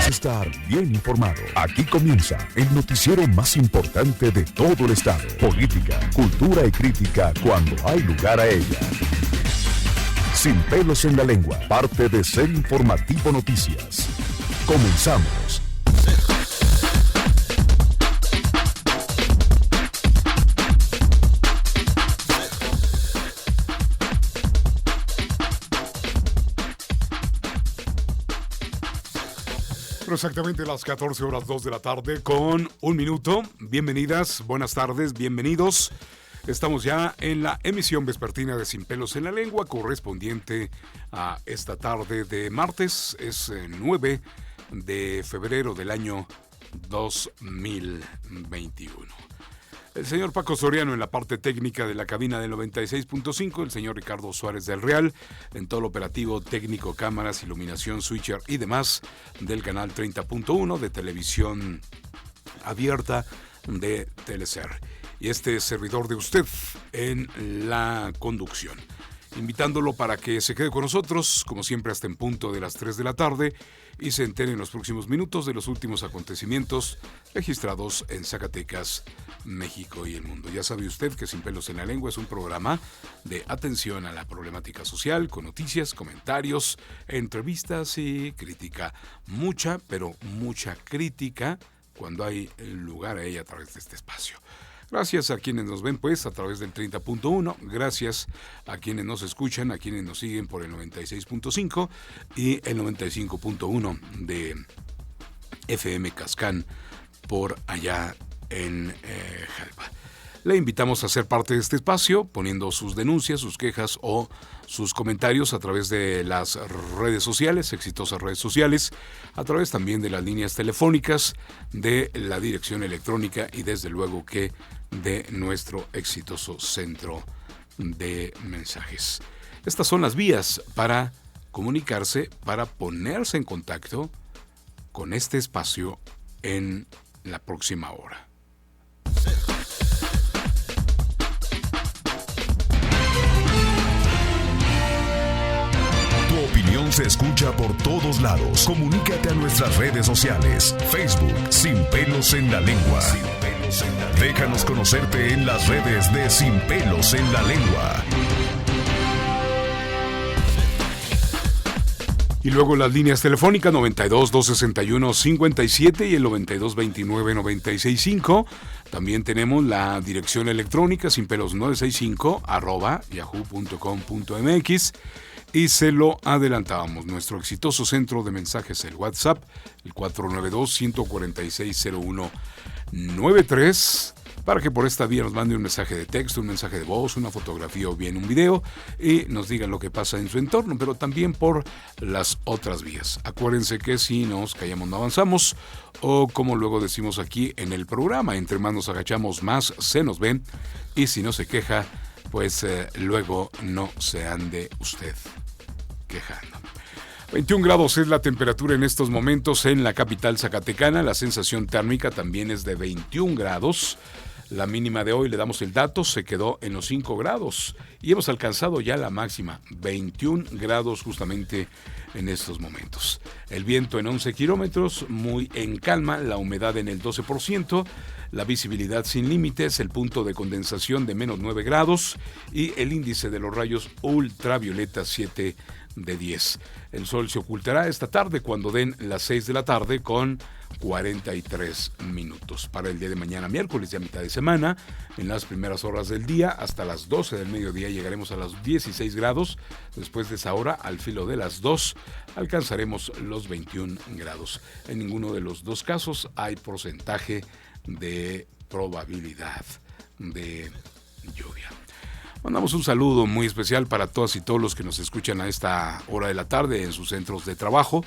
Necesitas estar bien informado. Aquí comienza el noticiero más importante de todo el estado. Política, cultura y crítica cuando hay lugar a ella. Sin pelos en la lengua, parte de Ser Informativo Noticias. Comenzamos. Exactamente las 14:02 de la tarde con un minuto. Bienvenidas, buenas tardes, bienvenidos. Estamos ya en la emisión vespertina de Sin Pelos en la Lengua, correspondiente a esta tarde de martes. Es 9 de febrero del año 2021. El señor Paco Soriano en la parte técnica de la cabina del 96.5, el señor Ricardo Suárez del Real en todo el operativo técnico, cámaras, iluminación, switcher y demás del canal 30.1 de televisión abierta de Telecer. Y este servidor de usted en la conducción, invitándolo para que se quede con nosotros, como siempre, hasta en punto de las 3 de la tarde y se entere en los próximos minutos de los últimos acontecimientos registrados en Zacatecas, México y el mundo. Ya sabe usted que Sin Pelos en la Lengua es un programa de atención a la problemática social, con noticias, comentarios, entrevistas y crítica. Mucha, pero mucha crítica cuando hay lugar a ella a través de este espacio. Gracias a quienes nos ven pues a través del 30.1, gracias a quienes nos escuchan, a quienes nos siguen por el 96.5 y el 95.1 de FM Cascán por allá en Jalpa. Le invitamos a ser parte de este espacio poniendo sus denuncias, sus quejas o sus comentarios a través de las redes sociales, exitosas redes sociales, a través también de las líneas telefónicas, de la dirección electrónica y desde luego que de nuestro exitoso centro de mensajes. Estas son las vías para comunicarse, para ponerse en contacto con este espacio en la próxima hora. Tu opinión se escucha por todos lados. Comunícate a nuestras redes sociales. Facebook, Sin Pelos en la Lengua. Déjanos conocerte en las redes de Sin Pelos en la Lengua. Y luego las líneas telefónicas 92-261-57 y el 92-29-965. También tenemos la dirección electrónica sinpelos965@yahoo.com.mx. Y se lo adelantábamos, nuestro exitoso centro de mensajes, el WhatsApp, el 492-146-0193, para que por esta vía nos mande un mensaje de texto, un mensaje de voz, una fotografía o bien un video y nos digan lo que pasa en su entorno, pero también por las otras vías. Acuérdense que si nos callamos no avanzamos, o como luego decimos aquí en el programa, entre más nos agachamos más se nos ven, y si no se queja, pues luego no se ande usted quejando. 21 grados es la temperatura en estos momentos en la capital zacatecana. La sensación térmica también es de 21 grados. La mínima de hoy, le damos el dato, se quedó en los 5 grados y hemos alcanzado ya la máxima, 21 grados justamente en estos momentos. El viento en 11 kilómetros, muy en calma, la humedad en el 12%, la visibilidad sin límites, el punto de condensación de menos 9 grados y el índice de los rayos ultravioleta 7 de 10. El sol se ocultará esta tarde cuando den las 6 de la tarde con 43 minutos. Para el día de mañana, miércoles, ya mitad de semana, en las primeras horas del día, hasta las 12 del mediodía llegaremos a los 16 grados. Después de esa hora, al filo de las 2, alcanzaremos los 21 grados. En ninguno de los dos casos hay porcentaje de probabilidad de lluvia. Mandamos un saludo muy especial para todas y todos los que nos escuchan a esta hora de la tarde en sus centros de trabajo.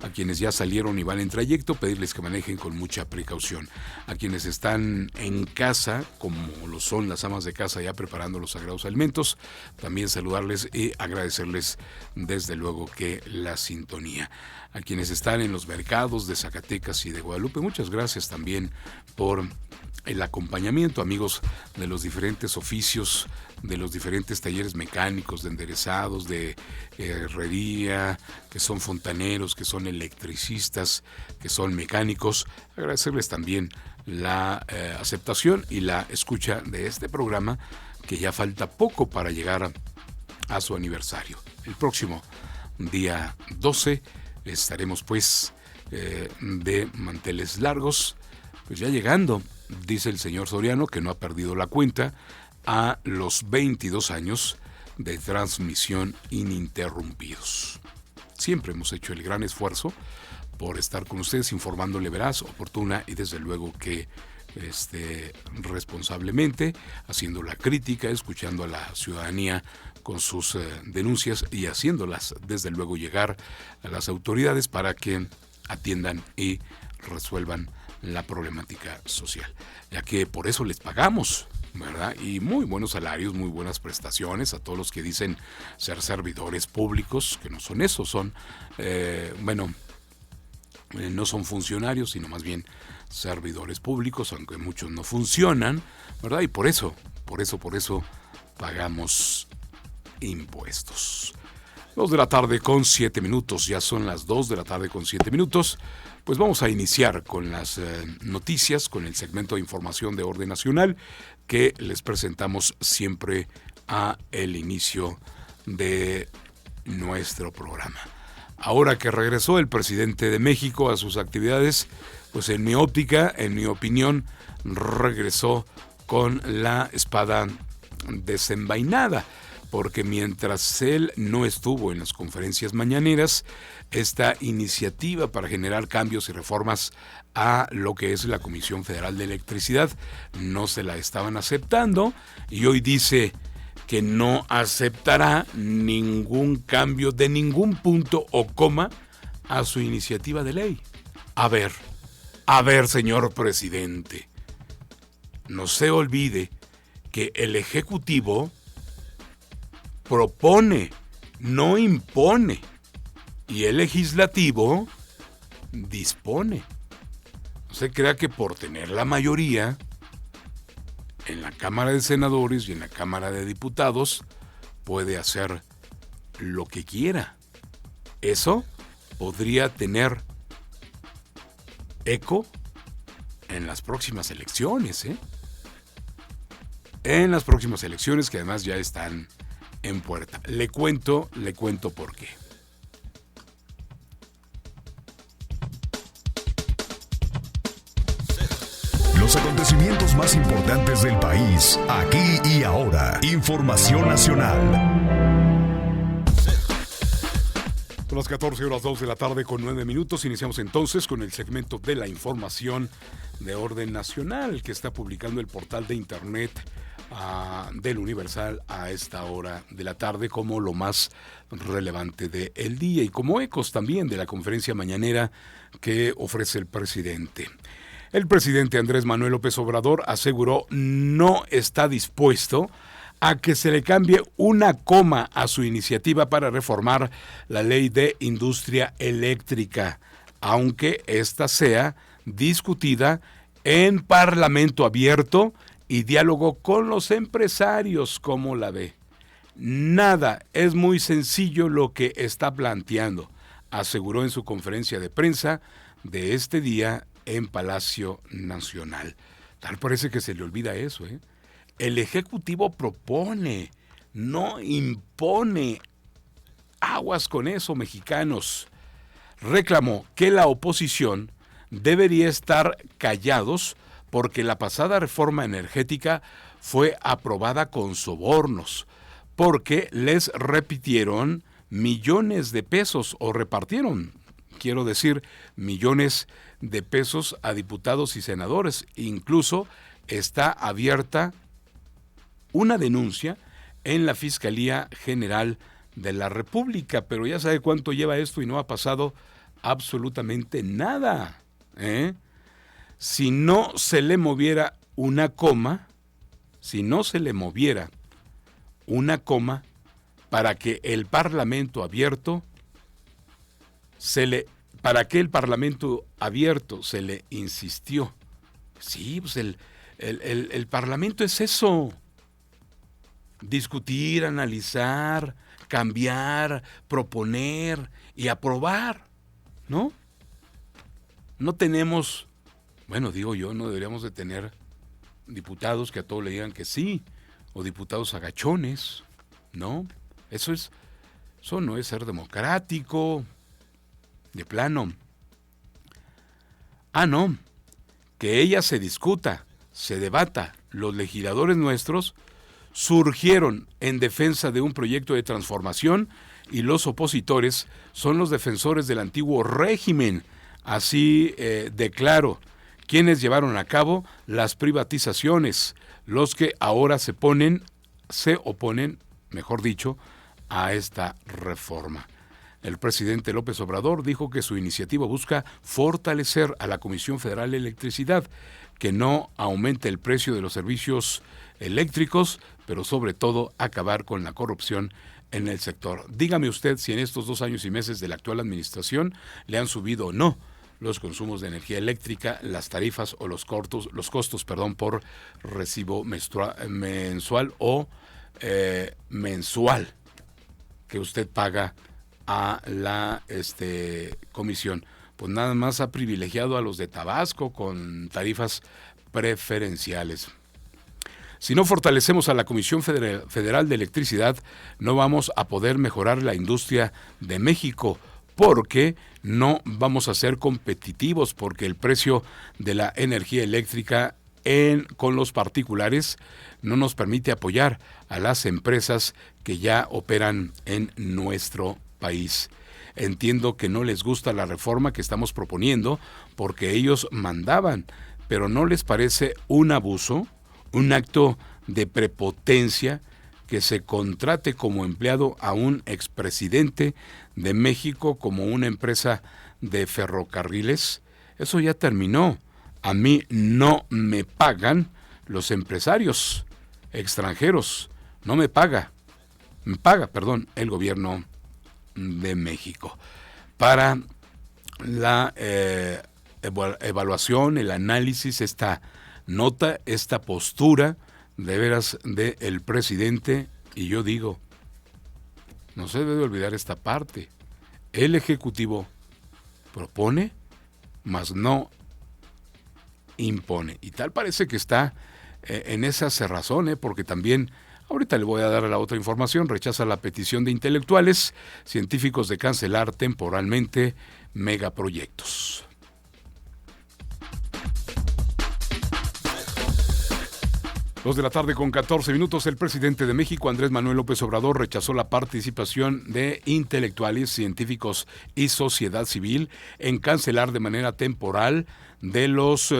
A quienes ya salieron y van en trayecto, pedirles que manejen con mucha precaución. A quienes están en casa, como lo son las amas de casa ya preparando los sagrados alimentos, también saludarles y agradecerles desde luego que la sintonía. A quienes están en los mercados de Zacatecas y de Guadalupe, muchas gracias también por el acompañamiento, amigos de los diferentes oficios, de los diferentes talleres mecánicos, de enderezados, de herrería, que son fontaneros, que son son electricistas, que son mecánicos. Agradecerles también la aceptación y la escucha de este programa, que ya falta poco para llegar a su aniversario. El próximo día 12 estaremos pues de manteles largos, pues ya llegando, dice el señor Soriano, que no ha perdido la cuenta, a los 22 años de transmisión ininterrumpidos. Siempre hemos hecho el gran esfuerzo por estar con ustedes, informándole veraz, oportuna y desde luego que responsablemente, haciendo la crítica, escuchando a la ciudadanía con sus denuncias y haciéndolas desde luego llegar a las autoridades para que atiendan y resuelvan la problemática social, ya que por eso les pagamos, ¿verdad? Y muy buenos salarios, muy buenas prestaciones a todos los que dicen ser servidores públicos, que no son eso, son, no son funcionarios, sino más bien servidores públicos, aunque muchos no funcionan, ¿verdad? Y por eso pagamos impuestos. 2 de la tarde con 7 minutos, ya son las 2 de la tarde con 7 minutos. Pues vamos a iniciar con las noticias, con el segmento de información de orden nacional que les presentamos siempre a el inicio de nuestro programa. Ahora que regresó el presidente de México a sus actividades, pues en mi óptica, en mi opinión, regresó con la espada desenvainada, porque mientras él no estuvo en las conferencias mañaneras, esta iniciativa para generar cambios y reformas a lo que es la Comisión Federal de Electricidad no se la estaban aceptando, y hoy dice que no aceptará ningún cambio de ningún punto o coma a su iniciativa de ley. A ver, señor presidente, no se olvide que el Ejecutivo propone, no impone, y el Legislativo dispone. No se crea que por tener la mayoría en la Cámara de Senadores y en la Cámara de Diputados puede hacer lo que quiera. Eso podría tener eco en las próximas elecciones, En las próximas elecciones, que además ya están en puerta. Le cuento por qué. Los acontecimientos más importantes del país, aquí y ahora. Información nacional. Son las 14 horas 2 de la tarde con 9 minutos. Iniciamos entonces con el segmento de la información de orden nacional que está publicando el portal de internet del Universal a esta hora de la tarde como lo más relevante del día y como ecos también de la conferencia mañanera que ofrece el presidente. El presidente Andrés Manuel López Obrador aseguró no está dispuesto a que se le cambie una coma a su iniciativa para reformar la ley de industria eléctrica, aunque ésta sea discutida en Parlamento abierto y diálogo con los empresarios. ¿Cómo la ve? Nada, es muy sencillo lo que está planteando, aseguró en su conferencia de prensa de este día en Palacio Nacional. Tal parece que se le olvida eso, El Ejecutivo propone, no impone. Aguas con eso, mexicanos. Reclamó que la oposición debería estar callados porque la pasada reforma energética fue aprobada con sobornos, porque les repitieron millones de pesos o repartieron, quiero decir, millones de pesos a diputados y senadores. Incluso está abierta una denuncia en la Fiscalía General de la República, pero ya sabe cuánto lleva esto y no ha pasado absolutamente nada, Si no se le moviera una coma, para que el Parlamento abierto se le insistió. Sí, pues el Parlamento es eso. Discutir, analizar, cambiar, proponer y aprobar. ¿no? No tenemos, bueno, digo yo, no deberíamos de tener diputados que a todos le digan que sí, o diputados agachones, ¿no? Eso no es ser democrático, de plano. No, que ella se discuta, se debata. Los legisladores nuestros surgieron en defensa de un proyecto de transformación y los opositores son los defensores del antiguo régimen. Así de claro, quienes llevaron a cabo las privatizaciones, los que ahora se oponen, mejor dicho, a esta reforma. El presidente López Obrador dijo que su iniciativa busca fortalecer a la Comisión Federal de Electricidad, que no aumente el precio de los servicios eléctricos, pero sobre todo acabar con la corrupción en el sector. Dígame usted si en estos 2 años y meses de la actual administración le han subido o no los consumos de energía eléctrica, las tarifas o los costos por recibo mensual o mensual que usted paga a la comisión. Pues nada más ha privilegiado a los de Tabasco con tarifas preferenciales. Si no fortalecemos a la Comisión Federal de Electricidad, no vamos a poder mejorar la industria de México, porque no vamos a ser competitivos, porque el precio de la energía eléctrica con los particulares no nos permite apoyar a las empresas que ya operan en nuestro país. Entiendo que no les gusta la reforma que estamos proponiendo porque ellos mandaban, pero ¿no les parece un abuso, un acto de prepotencia que se contrate como empleado a un expresidente de México como una empresa de ferrocarriles? Eso ya terminó. A mí no me pagan los empresarios extranjeros, me paga el gobierno de México. Para la evaluación, el análisis, esta nota, esta postura de veras del presidente, y yo digo, no se debe olvidar esta parte. El Ejecutivo propone, mas no impone. Y tal parece que está en esa cerrazón, porque también, ahorita le voy a dar la otra información, rechaza la petición de intelectuales científicos de cancelar temporalmente megaproyectos. Dos de la tarde con 14 minutos, el presidente de México, Andrés Manuel López Obrador, rechazó la participación de intelectuales, científicos y sociedad civil en cancelar de manera temporal de los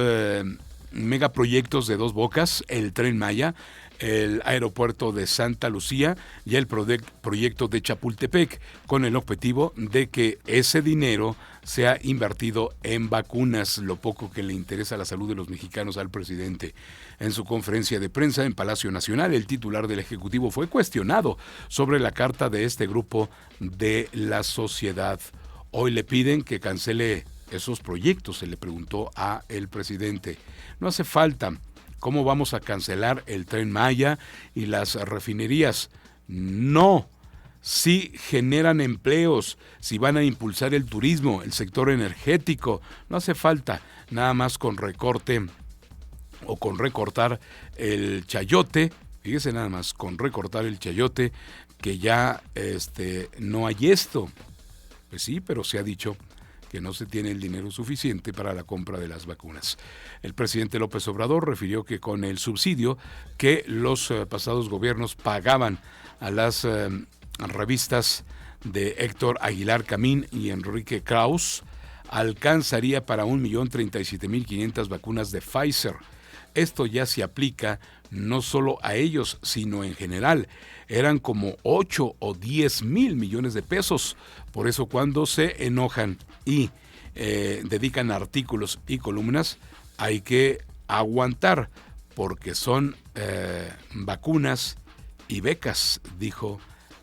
megaproyectos de Dos Bocas, el Tren Maya, el aeropuerto de Santa Lucía y el proyecto de Chapultepec, con el objetivo de que ese dinero sea invertido en vacunas, lo poco que le interesa la salud de los mexicanos al presidente. En su conferencia de prensa en Palacio Nacional, el titular del Ejecutivo fue cuestionado sobre la carta de este grupo de la sociedad. Hoy le piden que cancele esos proyectos, se le preguntó a el presidente. No hace falta. ¿Cómo vamos a cancelar el Tren Maya y las refinerías? No. Sí generan empleos, si van a impulsar el turismo, el sector energético. No hace falta nada más con recorte o con recortar el chayote. Fíjese nada más, con recortar el chayote, que ya no hay esto. Pues sí, pero se ha dicho que no se tiene el dinero suficiente para la compra de las vacunas. El presidente López Obrador refirió que con el subsidio que los pasados gobiernos pagaban a las revistas de Héctor Aguilar Camín y Enrique Krauss, alcanzaría para 1,037,500 vacunas de Pfizer. Esto ya se aplica no solo a ellos, sino en general. Eran como 8 o 10 mil millones de pesos. Por eso cuando se enojan y dedican artículos y columnas, hay que aguantar, porque son vacunas y becas, dijo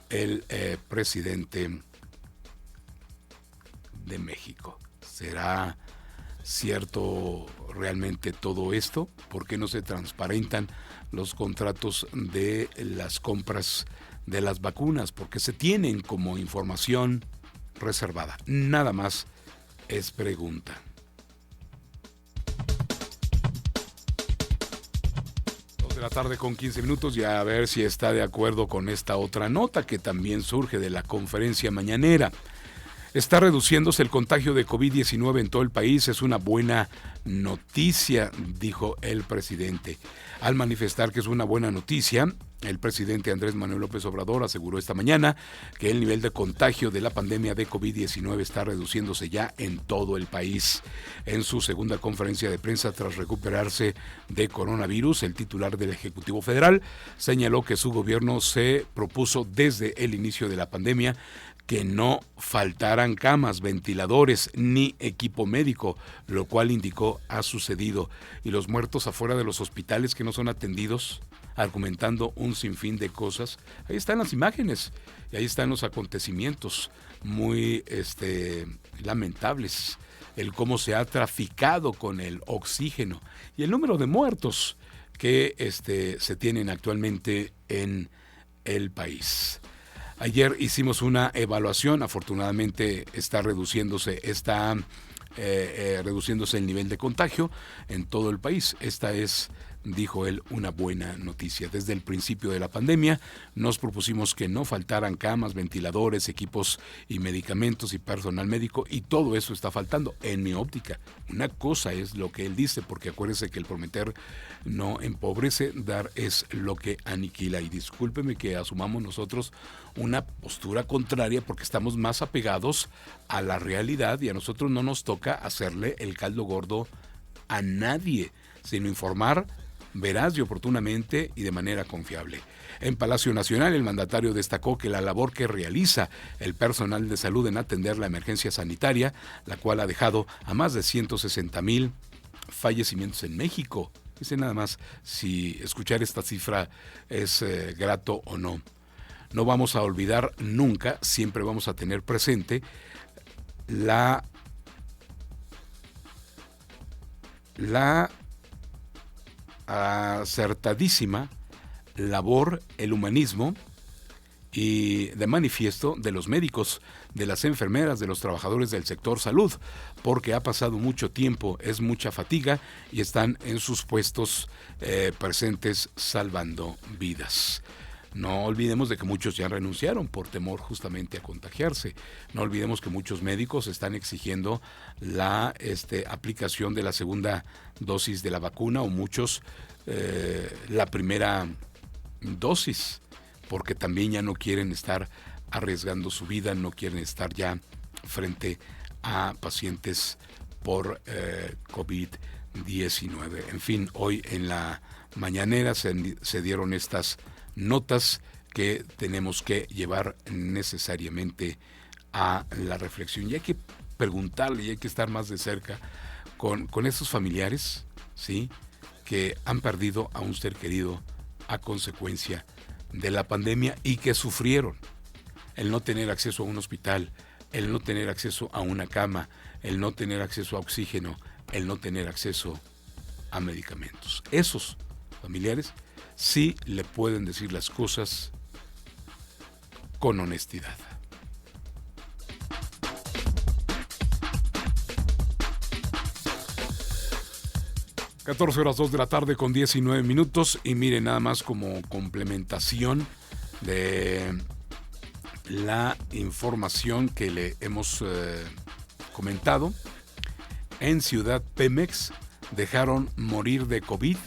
el presidente de México. ¿Será cierto realmente todo esto? ¿Por qué no se transparentan los contratos de las compras de las vacunas? Porque se tienen como información reservada. Nada más es pregunta. De la tarde con 15 minutos, ya a ver si está de acuerdo con esta otra nota que también surge de la conferencia mañanera. Está reduciéndose el contagio de COVID-19 en todo el país, es una buena noticia, dijo el presidente. Al manifestar que es una buena noticia, el presidente Andrés Manuel López Obrador aseguró esta mañana que el nivel de contagio de la pandemia de COVID-19 está reduciéndose ya en todo el país. En su segunda conferencia de prensa tras recuperarse de coronavirus, el titular del Ejecutivo Federal señaló que su gobierno se propuso desde el inicio de la pandemia que no faltaran camas, ventiladores ni equipo médico, lo cual indicó ha sucedido. Y los muertos afuera de los hospitales que no son atendidos, argumentando un sinfín de cosas. Ahí están las imágenes y ahí están los acontecimientos muy lamentables. El cómo se ha traficado con el oxígeno y el número de muertos que se tienen actualmente en el país. Ayer hicimos una evaluación, afortunadamente está reduciéndose el nivel de contagio en todo el país. Esta es, dijo él, una buena noticia. Desde el principio de la pandemia nos propusimos que no faltaran camas, ventiladores, equipos y medicamentos y personal médico, y todo eso está faltando en mi óptica. Una cosa es lo que él dice, porque acuérdese que el prometer no empobrece, dar es lo que aniquila. Y discúlpeme que asumamos nosotros una postura contraria porque estamos más apegados a la realidad y a nosotros no nos toca hacerle el caldo gordo a nadie, sino informar veraz y oportunamente y de manera confiable. En Palacio Nacional, el mandatario destacó que la labor que realiza el personal de salud en atender la emergencia sanitaria, la cual ha dejado a más de 160,000 fallecimientos en México. Dice nada más si escuchar esta cifra es grato o no. No vamos a olvidar nunca, siempre vamos a tener presente la acertadísima labor, el humanismo y de manifiesto de los médicos, de las enfermeras, de los trabajadores del sector salud, porque ha pasado mucho tiempo, es mucha fatiga y están en sus puestos presentes salvando vidas. No olvidemos de que muchos ya renunciaron por temor justamente a contagiarse. No olvidemos que muchos médicos están exigiendo la aplicación de la segunda dosis de la vacuna o muchos la primera dosis, porque también ya no quieren estar arriesgando su vida, no quieren estar ya frente a pacientes por COVID-19. En fin, hoy en la mañanera se dieron estas notas que tenemos que llevar necesariamente a la reflexión. Y hay que preguntarle y hay que estar más de cerca con esos familiares, ¿sí?, que han perdido a un ser querido a consecuencia de la pandemia y que sufrieron el no tener acceso a un hospital, el no tener acceso a una cama, el no tener acceso a oxígeno, el no tener acceso a medicamentos. Esos familiares sí le pueden decir las cosas con honestidad. (14:02 de la tarde con 19 minutos) y miren, nada más como complementación de la información que le hemos comentado, en Ciudad Pemex dejaron morir de COVID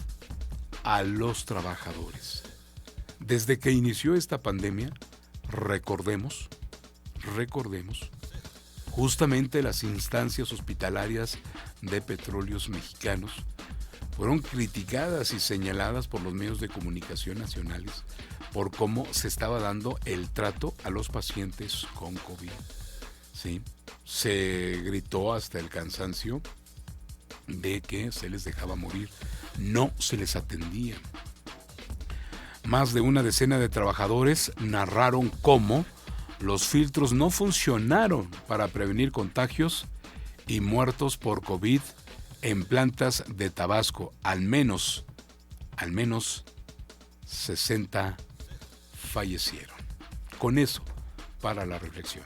a los trabajadores. Desde que inició esta pandemia, recordemos, justamente las instancias hospitalarias de Petróleos Mexicanos fueron criticadas y señaladas por los medios de comunicación nacionales por cómo se estaba dando el trato a los pacientes con COVID. ¿Sí? Se gritó hasta el cansancio de que se les dejaba morir, no se les atendía. Más de una decena de trabajadores narraron cómo los filtros no funcionaron para prevenir contagios y muertos por COVID en plantas de Tabasco. Al menos 60 fallecieron. Con eso, para la reflexión.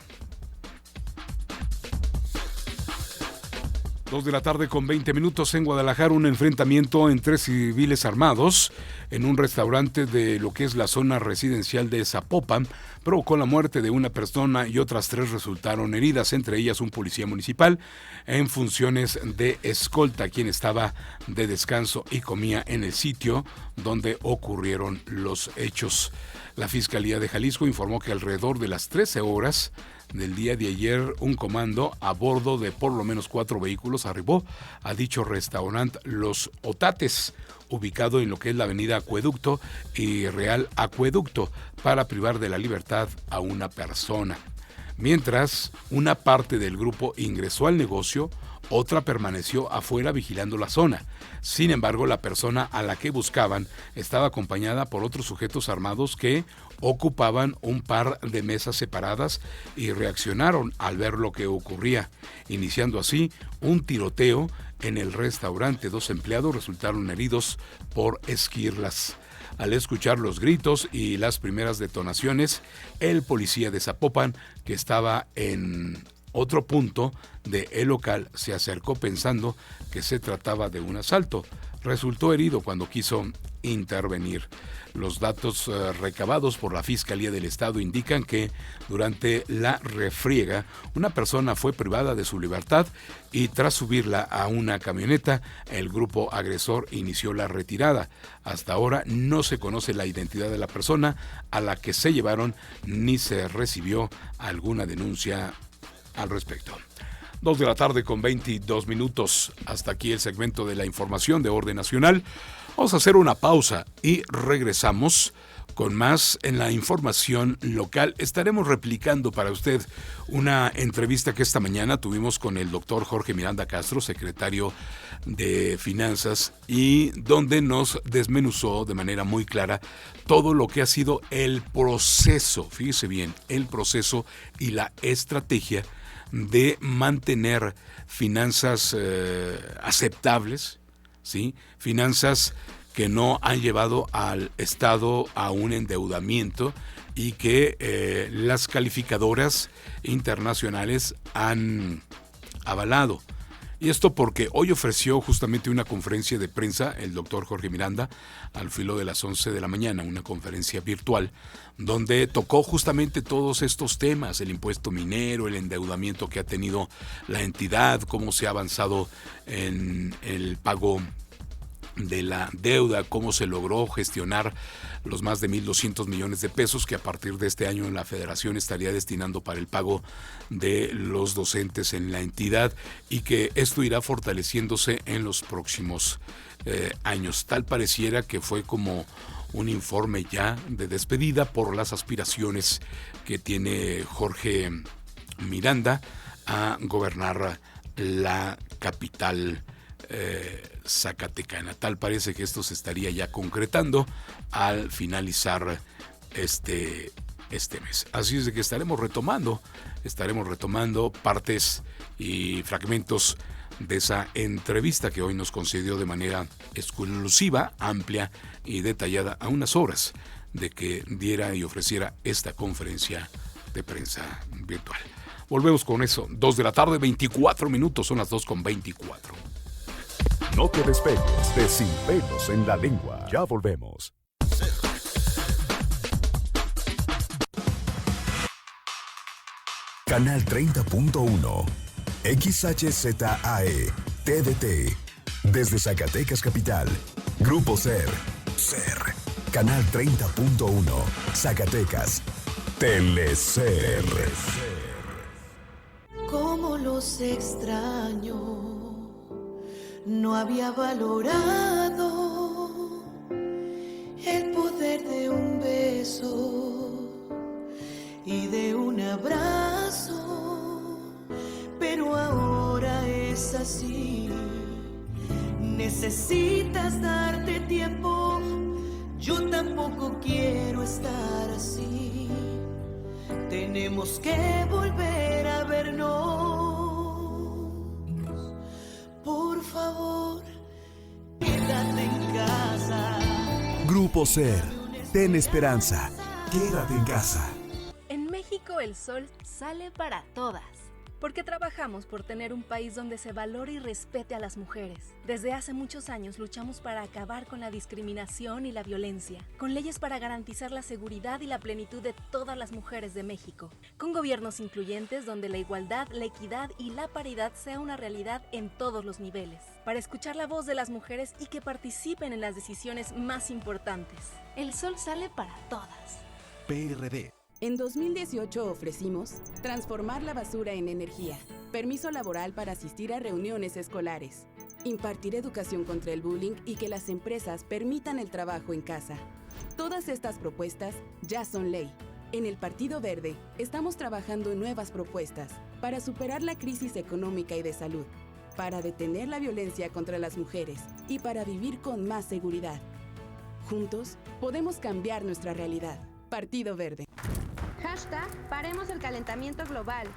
2 de la tarde con 20 minutos en Guadalajara, un enfrentamiento entre civiles armados en un restaurante de lo que es la zona residencial de Zapopan provocó la muerte de una persona y otras 3 resultaron heridas, entre ellas un policía municipal en funciones de escolta, quien estaba de descanso y comía en el sitio donde ocurrieron los hechos. La Fiscalía de Jalisco informó que alrededor de las 13 horas del día de ayer, un comando a bordo de por lo menos 4 vehículos arribó a dicho restaurante Los Otates, ubicado en lo que es la avenida Acueducto y Real Acueducto, para privar de la libertad a una persona. Mientras una parte del grupo ingresó al negocio, otra permaneció afuera vigilando la zona. Sin embargo, la persona a la que buscaban estaba acompañada por otros sujetos armados que ocupaban un par de mesas separadas y reaccionaron al ver lo que ocurría, iniciando así un tiroteo en el restaurante. 2 empleados resultaron heridos por esquirlas. Al escuchar los gritos y las primeras detonaciones, el policía de Zapopan, que estaba en otro punto del local, se acercó pensando que se trataba de un asalto. Resultó herido cuando quiso intervenir. Los datos recabados por la Fiscalía del Estado indican que durante la refriega una persona fue privada de su libertad y tras subirla a una camioneta, el grupo agresor inició la retirada. Hasta ahora no se conoce la identidad de la persona a la que se llevaron ni se recibió alguna denuncia al respecto. 2 de la tarde con 22 minutos. Hasta aquí el segmento de la información de orden nacional. Vamos a hacer una pausa y regresamos con más en la información local. Estaremos replicando para usted una entrevista que esta mañana tuvimos con el doctor Jorge Miranda Castro, secretario de Finanzas, y donde nos desmenuzó de manera muy clara todo lo que ha sido el proceso, fíjese bien, el proceso y la estrategia de mantener finanzas aceptables, ¿sí? Finanzas que no han llevado al Estado a un endeudamiento y que las calificadoras internacionales han avalado. Y esto porque hoy ofreció justamente una conferencia de prensa el doctor Jorge Miranda al filo de las 11 de la mañana, una conferencia virtual, donde tocó justamente todos estos temas, el impuesto minero, el endeudamiento que ha tenido la entidad, cómo se ha avanzado en el pago de la deuda, cómo se logró gestionar los más de 1,200 millones de pesos que a partir de este año la Federación estaría destinando para el pago de los docentes en la entidad y que esto irá fortaleciéndose en los próximos años. Tal pareciera que fue como un informe ya de despedida por las aspiraciones que tiene Jorge Miranda a gobernar la capital zacatecana. Tal parece que esto se estaría ya concretando al finalizar este mes. Así es de que estaremos retomando partes y fragmentos de esa entrevista que hoy nos concedió de manera exclusiva, amplia y detallada a unas horas de que diera y ofreciera esta conferencia de prensa virtual. Volvemos con eso. 2 de la tarde, 24 minutos, son las 2:24. No te despegues de Sin Pelos en la Lengua. Ya volvemos. Canal 30.1 XHZAE TDT desde Zacatecas Capital. Grupo SER. Canal 30.1 Zacatecas. Telecer. Cómo los extraño. No había valorado el poder de un beso y de un abrazo, pero ahora es así. Necesitas darte tiempo, yo tampoco quiero estar así. Tenemos que volver a vernos. Por favor, quédate en casa. Grupo SER, ten esperanza, quédate en casa. En México el sol sale para todas. porque trabajamos por tener un país donde se valore y respete a las mujeres. Desde hace muchos años luchamos para acabar con la discriminación y la violencia, con leyes para garantizar la seguridad y la plenitud de todas las mujeres de México, con gobiernos incluyentes donde la igualdad, la equidad y la paridad sea una realidad en todos los niveles, para escuchar la voz de las mujeres y que participen en las decisiones más importantes. El sol sale para todas. PRD. En 2018 ofrecimos transformar la basura en energía, permiso laboral para asistir a reuniones escolares, impartir educación contra el bullying y que las empresas permitan el trabajo en casa. Todas estas propuestas ya son ley. En el Partido Verde estamos trabajando en nuevas propuestas para superar la crisis económica y de salud, para detener la violencia contra las mujeres y para vivir con más seguridad. Juntos podemos cambiar nuestra realidad. Partido Verde. Hashtag Paremos el calentamiento global.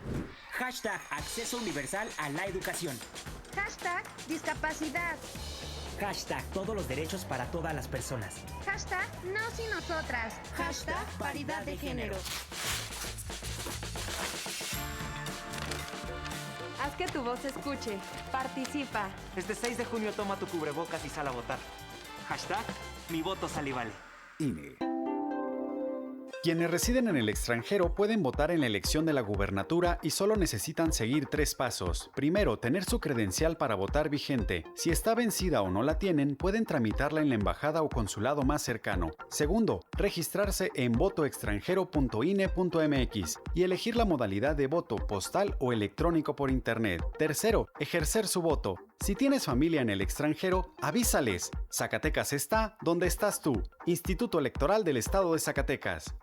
Hashtag Acceso universal a la educación. Hashtag Discapacidad. Hashtag Todos los derechos para todas las personas. Hashtag Nos y Nosotras. Hashtag Paridad de género. Haz que tu voz se escuche. Participa. Este 6 de junio toma tu cubrebocas y sal a votar. Hashtag Mi voto sale y vale. INE. Quienes residen en el extranjero pueden votar en la elección de la gubernatura y solo necesitan seguir 3 pasos. Primero, tener su credencial para votar vigente. Si está vencida o no la tienen, pueden tramitarla en la embajada o consulado más cercano. Segundo, registrarse en votoextranjero.ine.mx y elegir la modalidad de voto postal o electrónico por internet. Tercero, ejercer su voto. Si tienes familia en el extranjero, avísales. Zacatecas está donde estás tú. Instituto Electoral del Estado de Zacatecas.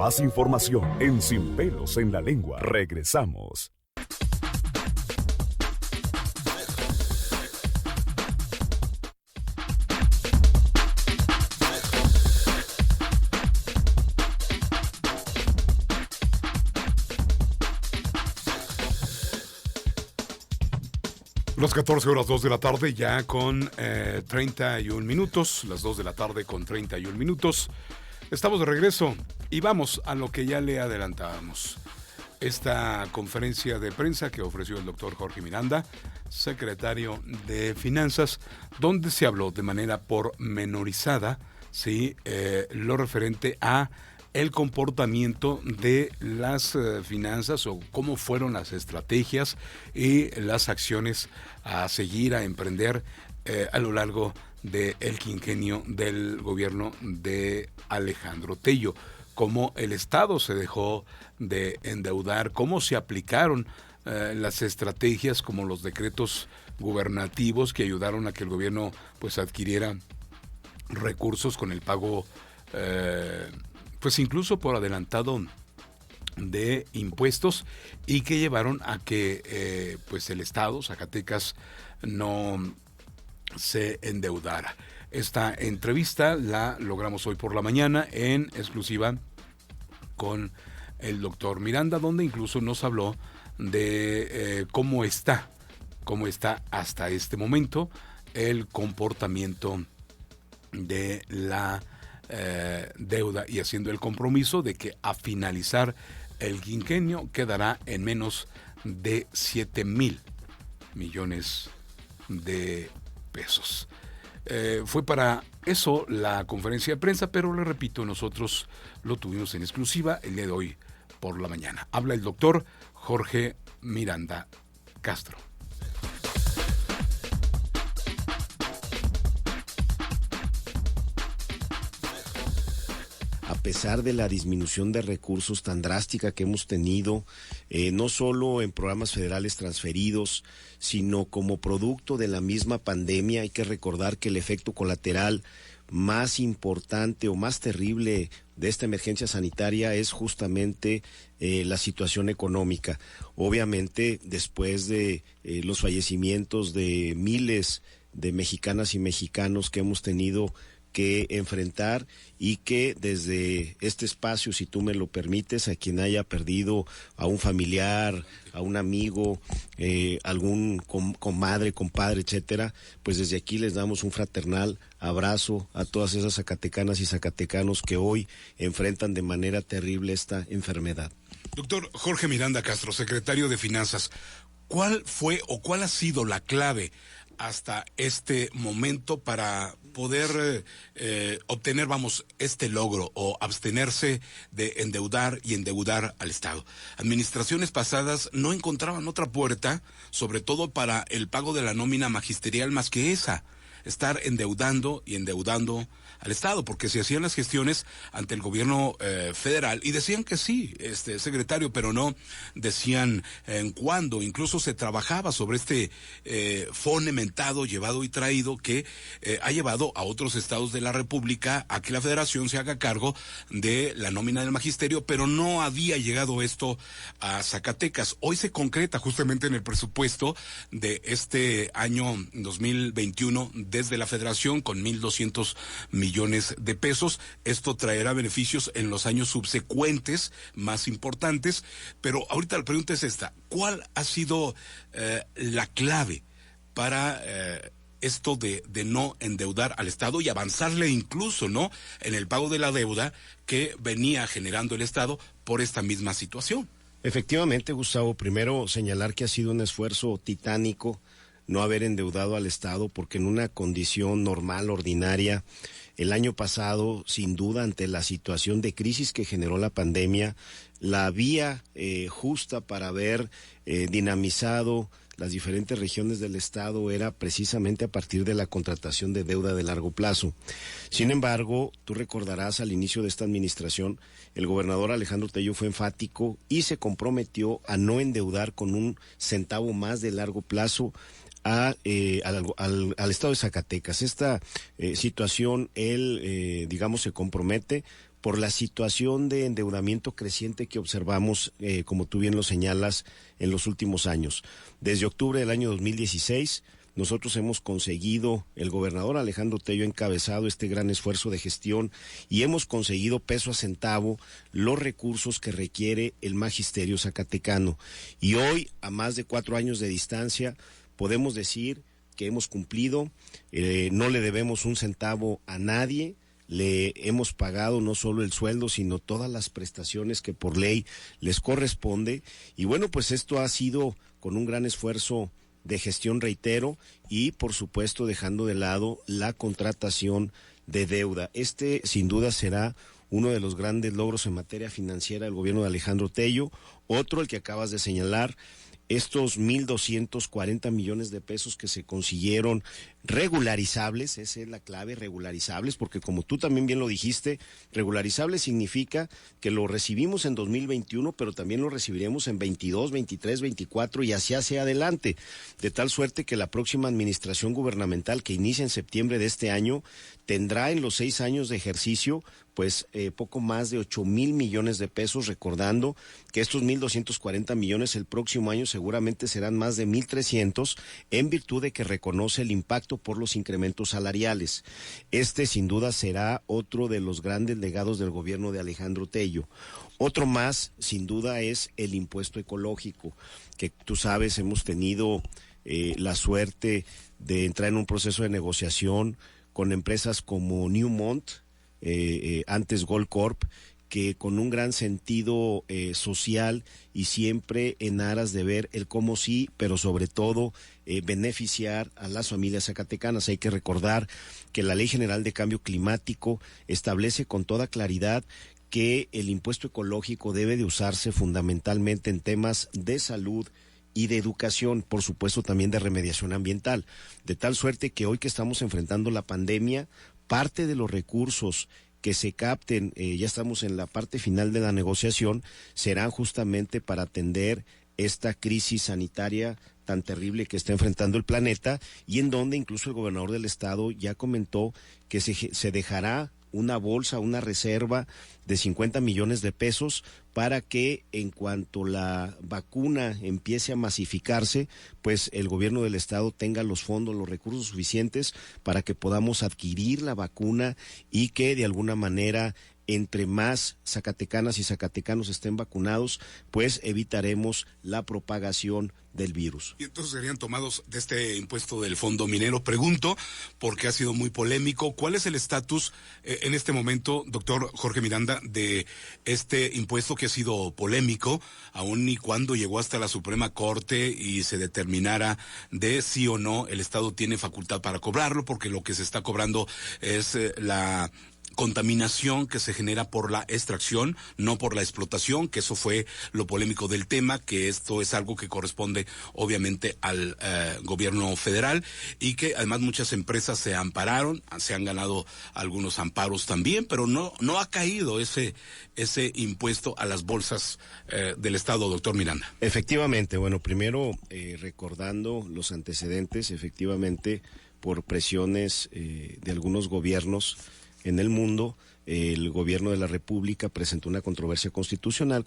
Más información en Sin Pelos en la Lengua. Regresamos. Las 14 horas 2 de la tarde ya con 31 minutos, las 2 de la tarde con 31 minutos. Estamos de regreso y vamos a lo que ya le adelantábamos. Esta conferencia de prensa que ofreció el doctor Jorge Miranda, secretario de Finanzas, donde se habló de manera pormenorizada, ¿sí? Lo referente a el comportamiento de las finanzas o cómo fueron las estrategias y las acciones a seguir, a emprender a lo largo del quinquenio del gobierno de Alejandro Tello. Cómo el Estado se dejó de endeudar, cómo se aplicaron las estrategias como los decretos gubernativos que ayudaron a que el gobierno pues adquiriera recursos con el pago pues incluso por adelantado de impuestos y que llevaron a que pues el Estado, Zacatecas, no se endeudara. Esta entrevista la logramos hoy por la mañana en exclusiva con el doctor Miranda, donde incluso nos habló de cómo está hasta este momento el comportamiento de la deuda y haciendo el compromiso de que a finalizar el quinquenio quedará en menos de 7,000 millones de pesos. Fue para eso la conferencia de prensa, pero le repito, nosotros lo tuvimos en exclusiva el día de hoy por la mañana. Habla el doctor Jorge Miranda Castro. A pesar de la disminución de recursos tan drástica que hemos tenido, no solo en programas federales transferidos, sino como producto de la misma pandemia, hay que recordar que el efecto colateral más importante o más terrible de esta emergencia sanitaria es justamente la situación económica. Obviamente, después de los fallecimientos de miles de mexicanas y mexicanos que hemos tenido que enfrentar y que desde este espacio, si tú me lo permites, a quien haya perdido a un familiar, a un amigo, algún comadre, compadre, etcétera, pues desde aquí les damos un fraternal abrazo a todas esas zacatecanas y zacatecanos que hoy enfrentan de manera terrible esta enfermedad. Doctor Jorge Miranda Castro, secretario de Finanzas, ¿cuál fue o cuál ha sido la clave hasta este momento para poder obtener, este logro o abstenerse de endeudar y endeudar al Estado? Administraciones pasadas no encontraban otra puerta, sobre todo para el pago de la nómina magisterial, más que esa, estar endeudando y endeudando al Estado, porque se hacían las gestiones ante el gobierno federal y decían que sí, secretario, pero no decían en cuándo. Incluso se trabajaba sobre este fonementado, llevado y traído que ha llevado a otros estados de la República a que la Federación se haga cargo de la nómina del magisterio, pero no había llegado esto a Zacatecas. Hoy se concreta justamente en el presupuesto de este año 2021 desde la Federación con 1,200 millones de pesos. Esto traerá beneficios en los años subsecuentes más importantes, pero ahorita la pregunta es esta: ¿cuál ha sido la clave para esto de no endeudar al Estado y avanzarle incluso, ¿no?, en el pago de la deuda que venía generando el Estado por esta misma situación? Efectivamente, Gustavo, primero señalar que ha sido un esfuerzo titánico no haber endeudado al Estado, porque en una condición normal, ordinaria, el año pasado, sin duda, ante la situación de crisis que generó la pandemia, la vía justa para haber dinamizado las diferentes regiones del Estado era precisamente a partir de la contratación de deuda de largo plazo. Sin embargo, tú recordarás, al inicio de esta administración, el gobernador Alejandro Tello fue enfático y se comprometió a no endeudar con un centavo más de largo plazo al estado de Zacatecas. Esta situación, él, se compromete por la situación de endeudamiento creciente que observamos, como tú bien lo señalas, en los últimos años. Desde octubre del año 2016, nosotros hemos conseguido, el gobernador Alejandro Tello ha encabezado este gran esfuerzo de gestión y hemos conseguido peso a centavo los recursos que requiere el magisterio zacatecano. Y hoy, a más de 4 años de distancia, podemos decir que hemos cumplido, no le debemos un centavo a nadie, le hemos pagado no solo el sueldo, sino todas las prestaciones que por ley les corresponde. Y bueno, pues esto ha sido con un gran esfuerzo de gestión, reitero, y por supuesto dejando de lado la contratación de deuda. Este sin duda será uno de los grandes logros en materia financiera del gobierno de Alejandro Tello. Otro, el que acabas de señalar, estos 1,240 millones de pesos que se consiguieron regularizables, esa es la clave, regularizables, porque como tú también bien lo dijiste, regularizables significa que lo recibimos en 2021, pero también lo recibiremos en 22, 23, 24 y así hacia adelante, de tal suerte que la próxima administración gubernamental que inicia en septiembre de este año tendrá en los 6 años de ejercicio pues poco más de 8,000 millones de pesos, recordando que estos 1,240 millones el próximo año seguramente serán más de 1,300 en virtud de que reconoce el impacto por los incrementos salariales. Este sin duda será otro de los grandes legados del gobierno de Alejandro Tello. Otro más, sin duda, es el impuesto ecológico, que tú sabes, hemos tenido la suerte de entrar en un proceso de negociación con empresas como Newmont, antes Goldcorp, que con un gran sentido social y siempre en aras de ver el cómo sí, pero sobre todo beneficiar a las familias zacatecanas. Hay que recordar que la Ley General de Cambio Climático establece con toda claridad que el impuesto ecológico debe de usarse fundamentalmente en temas de salud y de educación, por supuesto también de remediación ambiental, de tal suerte que hoy que estamos enfrentando la pandemia, parte de los recursos que se capten, ya estamos en la parte final de la negociación, serán justamente para atender esta crisis sanitaria tan terrible que está enfrentando el planeta y en donde incluso el gobernador del estado ya comentó que se dejará una bolsa, una reserva de 50 millones de pesos para que en cuanto la vacuna empiece a masificarse, pues el gobierno del estado tenga los fondos, los recursos suficientes para que podamos adquirir la vacuna y que de alguna manera entre más zacatecanas y zacatecanos estén vacunados, pues evitaremos la propagación del virus. Y entonces serían tomados de este impuesto del fondo minero. Pregunto, porque ha sido muy polémico, ¿cuál es el estatus en este momento, doctor Jorge Miranda, de este impuesto que ha sido polémico, aun y cuando llegó hasta la Suprema Corte y se determinara de sí o no el Estado tiene facultad para cobrarlo, porque lo que se está cobrando es la contaminación que se genera por la extracción, no por la explotación, que eso fue lo polémico del tema, que esto es algo que corresponde obviamente al gobierno federal y que además muchas empresas se ampararon, se han ganado algunos amparos también, pero no ha caído ese impuesto a las bolsas del Estado, doctor Miranda. Efectivamente, bueno, primero recordando los antecedentes, efectivamente, por presiones de algunos gobiernos en el mundo, el gobierno de la República presentó una controversia constitucional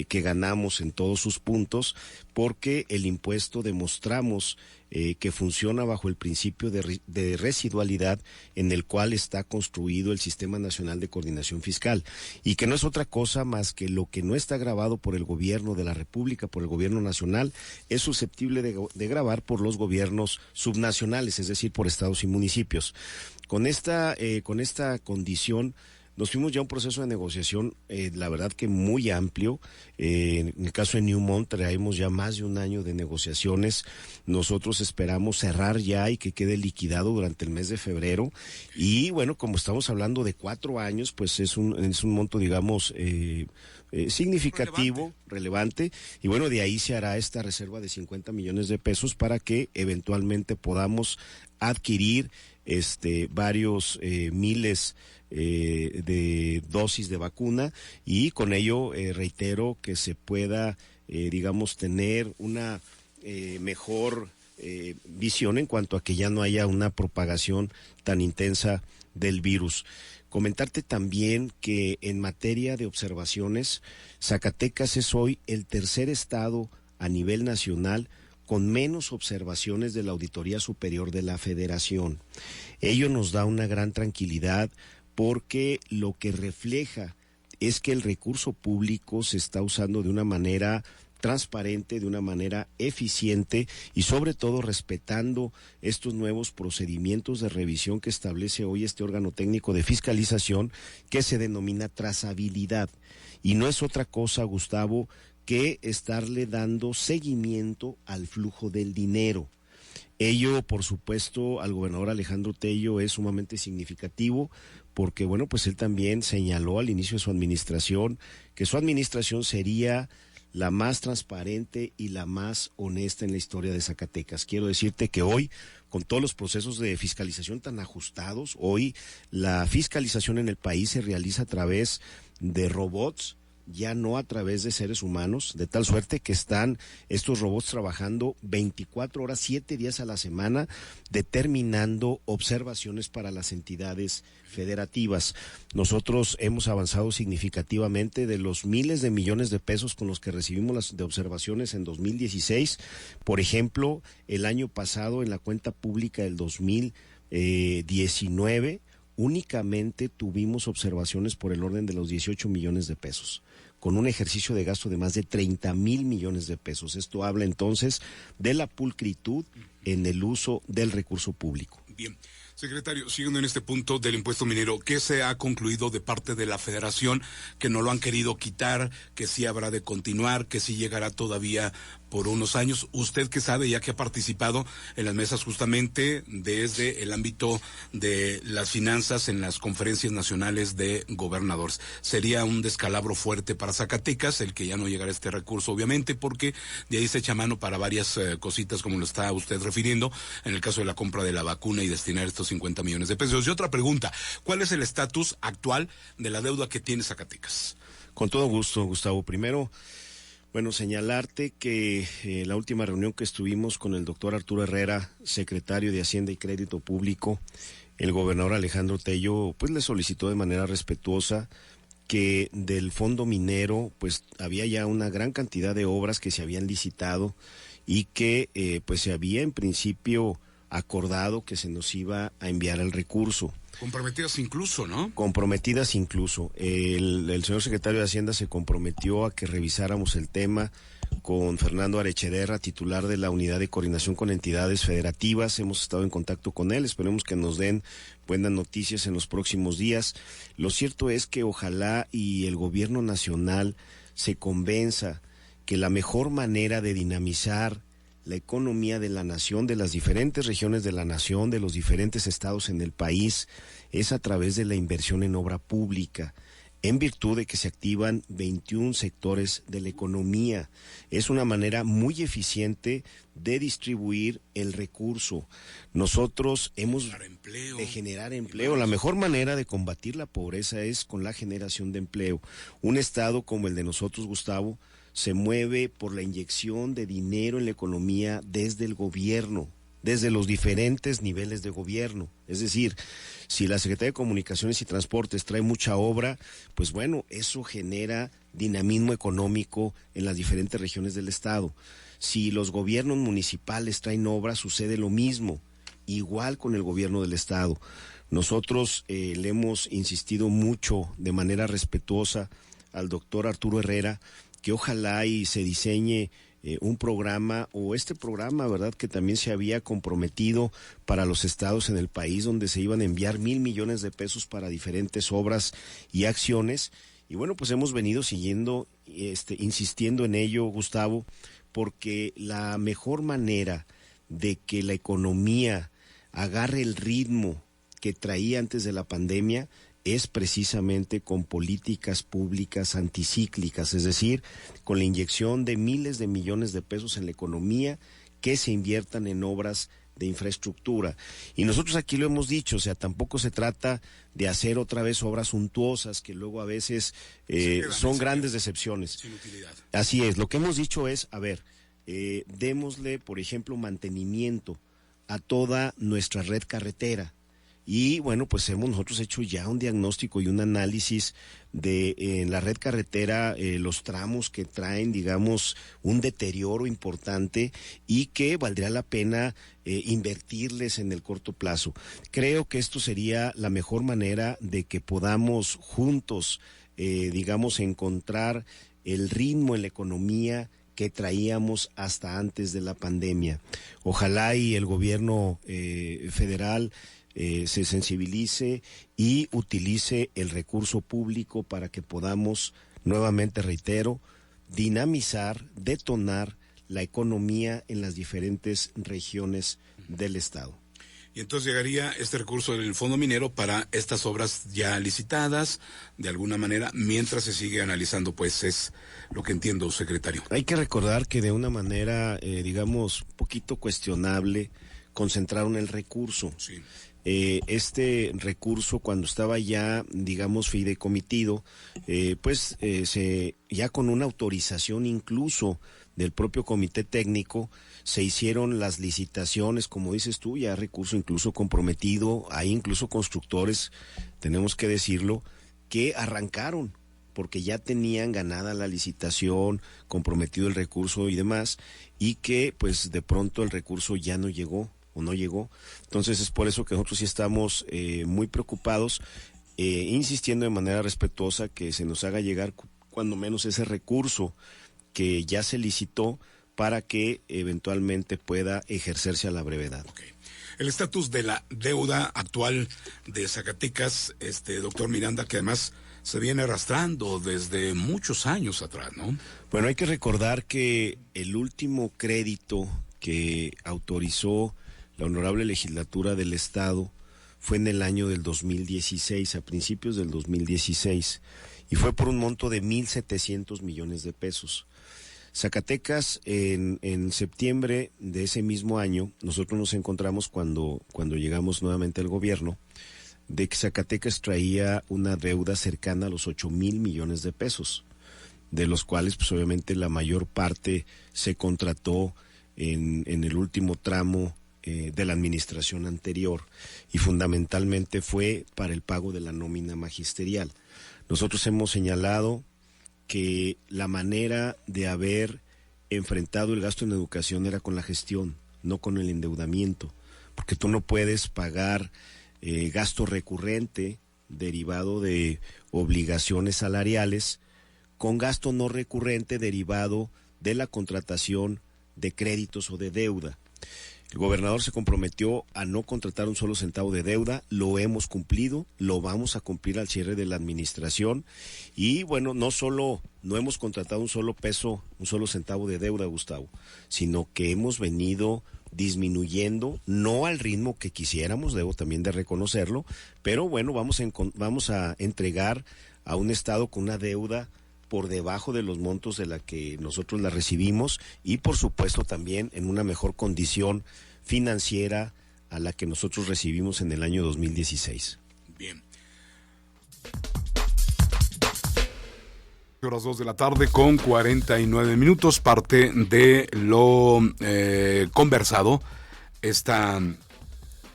que ganamos en todos sus puntos, porque el impuesto demostramos que funciona bajo el principio de residualidad en el cual está construido el Sistema Nacional de Coordinación Fiscal, y que no es otra cosa más que lo que no está grabado por el gobierno de la República, por el gobierno nacional, es susceptible de gravar por los gobiernos subnacionales, es decir, por estados y municipios. Con esta condición nos fuimos ya a un proceso de negociación, la verdad que muy amplio. En el caso de Newmont traemos ya más de un año de negociaciones. Nosotros esperamos cerrar ya y que quede liquidado durante el mes de febrero. Y bueno, como estamos hablando de 4 años, pues es un monto, digamos, significativo, relevante, y bueno, de ahí se hará esta reserva de 50 millones de pesos para que eventualmente podamos adquirir varios miles de dosis de vacuna, y con ello reitero que se pueda digamos tener una mejor visión en cuanto a que ya no haya una propagación tan intensa del virus. Comentarte también que en materia de observaciones, Zacatecas es hoy el tercer estado a nivel nacional con menos observaciones de la Auditoría Superior de la Federación. Ello nos da una gran tranquilidad porque lo que refleja es que el recurso público se está usando de una manera transparente, de una manera eficiente y sobre todo respetando estos nuevos procedimientos de revisión que establece hoy este órgano técnico de fiscalización que se denomina trazabilidad. Y no es otra cosa, Gustavo, que estarle dando seguimiento al flujo del dinero. Ello, por supuesto, al gobernador Alejandro Tello es sumamente significativo porque, bueno, pues él también señaló al inicio de su administración que su administración sería la más transparente y la más honesta en la historia de Zacatecas. Quiero decirte que hoy, con todos los procesos de fiscalización tan ajustados, hoy la fiscalización en el país se realiza a través de robots, ya no a través de seres humanos, de tal suerte que están estos robots trabajando 24 horas, 7 días a la semana, determinando observaciones para las entidades federativas. Nosotros hemos avanzado significativamente de los miles de millones de pesos con los que recibimos las de observaciones en 2016. Por ejemplo, el año pasado en la cuenta pública del 2019, únicamente tuvimos observaciones por el orden de los 18 millones de pesos, con un ejercicio de gasto de más de 30,000 millones de pesos. Esto habla entonces de la pulcritud en el uso del recurso público. Bien. Secretario, siguiendo en este punto del impuesto minero, ¿qué se ha concluido de parte de la Federación? Que no lo han querido quitar, que sí habrá de continuar, que sí llegará todavía por unos años. Usted que sabe, ya que ha participado en las mesas justamente desde el ámbito de las finanzas en las conferencias nacionales de gobernadores. Sería un descalabro fuerte para Zacatecas el que ya no llegara este recurso, obviamente, porque de ahí se echa mano para varias cositas como lo está usted refiriendo, en el caso de la compra de la vacuna y destinar estos 50 millones de pesos. Y otra pregunta, ¿cuál es el estatus actual de la deuda que tiene Zacatecas? Con todo gusto, Gustavo. Primero, bueno, señalarte que la última reunión que estuvimos con el doctor Arturo Herrera, secretario de Hacienda y Crédito Público, el gobernador Alejandro Tello, pues le solicitó de manera respetuosa que del fondo minero, pues había ya una gran cantidad de obras que se habían licitado y que pues se había en principio acordado que se nos iba a enviar el recurso. Comprometidas incluso, ¿no? Comprometidas incluso. El señor secretario de Hacienda se comprometió a que revisáramos el tema con Fernando Arechederra, titular de la Unidad de Coordinación con Entidades Federativas. Hemos estado en contacto con él, esperemos que nos den buenas noticias en los próximos días. Lo cierto es que ojalá y el gobierno nacional se convenza que la mejor manera de dinamizar la economía de la nación, de las diferentes regiones de la nación, de los diferentes estados en el país, es a través de la inversión en obra pública, en virtud de que se activan 21 sectores de la economía. Es una manera muy eficiente de distribuir el recurso. Nosotros hemos de generar empleo. La mejor manera de combatir la pobreza es con la generación de empleo. Un estado como el de nosotros, Gustavo, se mueve por la inyección de dinero en la economía desde el gobierno, desde los diferentes niveles de gobierno. Es decir, si la Secretaría de Comunicaciones y Transportes trae mucha obra, pues bueno, eso genera dinamismo económico en las diferentes regiones del estado. Si los gobiernos municipales traen obra, sucede lo mismo, igual con el gobierno del estado. Nosotros le hemos insistido mucho de manera respetuosa al doctor Arturo Herrera que ojalá y se diseñe un programa o este programa, ¿verdad?, que también se había comprometido para los estados en el país donde se iban a enviar 1,000 millones de pesos para diferentes obras y acciones. Y bueno, pues hemos venido siguiendo, insistiendo en ello, Gustavo, porque la mejor manera de que la economía agarre el ritmo que traía antes de la pandemia es precisamente con políticas públicas anticíclicas, es decir, con la inyección de miles de millones de pesos en la economía que se inviertan en obras de infraestructura. Y nosotros aquí lo hemos dicho, o sea, tampoco se trata de hacer otra vez obras suntuosas que luego a veces son grandes decepciones. Sin utilidad. Así es, lo que hemos dicho es, a ver, démosle, por ejemplo, mantenimiento a toda nuestra red carretera. y bueno, pues hemos nosotros hecho ya un diagnóstico y un análisis de en la red carretera los tramos que traen, digamos, un deterioro importante y que valdría la pena invertirles en el corto plazo. Creo que esto sería la mejor manera de que podamos juntos, digamos, encontrar el ritmo en la economía que traíamos hasta antes de la pandemia. Ojalá y el gobierno federal se sensibilice y utilice el recurso público para que podamos, nuevamente reitero, dinamizar, detonar la economía en las diferentes regiones del estado. Y entonces llegaría este recurso del Fondo Minero para estas obras ya licitadas, de alguna manera, mientras se sigue analizando, pues es lo que entiendo, secretario. Hay que recordar que de una manera, digamos, poquito cuestionable, concentraron el recurso. Sí. Este recurso, cuando estaba ya, digamos, fideicomitido, ya con una autorización incluso del propio comité técnico, se hicieron las licitaciones, como dices tú, ya recurso incluso comprometido, hay incluso constructores, tenemos que decirlo, que arrancaron, porque ya tenían ganada la licitación, comprometido el recurso y demás, y que pues de pronto el recurso ya no llegó o no llegó. Entonces es por eso que nosotros sí estamos muy preocupados, insistiendo de manera respetuosa que se nos haga llegar cuando menos ese recurso que ya se licitó para que eventualmente pueda ejercerse a la brevedad. Okay. El estatus de la deuda actual de Zacatecas, doctor Miranda, que además se viene arrastrando desde muchos años atrás, ¿no? Bueno, hay que recordar que el último crédito que autorizó la Honorable Legislatura del Estado fue en el año del 2016, a principios del 2016, y fue por un monto de 1,700 millones de pesos. Zacatecas, en septiembre de ese mismo año, nosotros nos encontramos cuando llegamos nuevamente al gobierno, de que Zacatecas traía una deuda cercana a los 8,000 millones de pesos, de los cuales pues obviamente la mayor parte se contrató en el último tramo de la administración anterior, y fundamentalmente fue para el pago de la nómina magisterial. Nosotros hemos señalado que la manera de haber enfrentado el gasto en educación era con la gestión, no con el endeudamiento, porque tú no puedes pagar gasto recurrente derivado de obligaciones salariales con gasto no recurrente derivado de la contratación de créditos o de deuda. El gobernador se comprometió a no contratar un solo centavo de deuda, lo hemos cumplido, lo vamos a cumplir al cierre de la administración, y bueno, no hemos contratado un solo peso, un solo centavo de deuda, Gustavo, sino que hemos venido disminuyendo, no al ritmo que quisiéramos, debo también de reconocerlo, pero bueno, vamos a entregar a un estado con una deuda por debajo de los montos de la que nosotros la recibimos, y por supuesto también en una mejor condición financiera a la que nosotros recibimos en el año 2016. Bien. Horas 2 de la tarde con 49 minutos, parte de lo conversado esta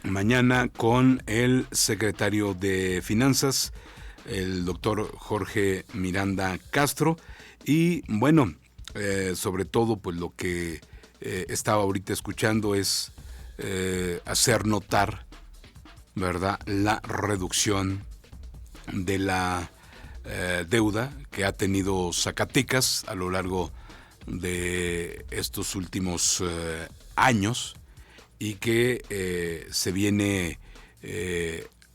mañana con el secretario de Finanzas, el doctor Jorge Miranda Castro, y bueno, sobre todo pues lo que estaba ahorita escuchando es hacer notar, ¿verdad?, la reducción de la deuda que ha tenido Zacatecas a lo largo de estos últimos años, y que se viene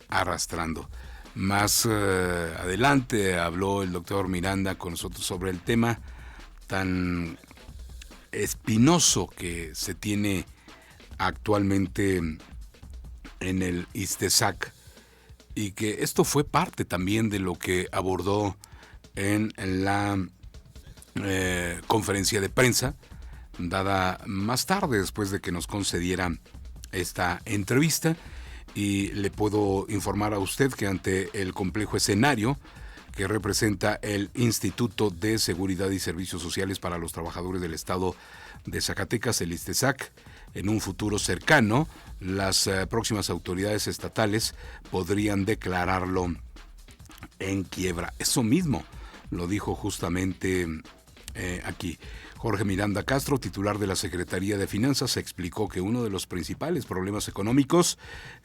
arrastrando. Más adelante habló el doctor Miranda con nosotros sobre el tema tan espinoso que se tiene actualmente en el ISTESAC, y que esto fue parte también de lo que abordó en la conferencia de prensa dada más tarde, después de que nos concedieran esta entrevista. Y le puedo informar a usted que ante el complejo escenario que representa el Instituto de Seguridad y Servicios Sociales para los Trabajadores del Estado de Zacatecas, el ISTESAC, en un futuro cercano las próximas autoridades estatales podrían declararlo en quiebra. Eso mismo lo dijo justamente aquí. Jorge Miranda Castro, titular de la Secretaría de Finanzas, explicó que uno de los principales problemas económicos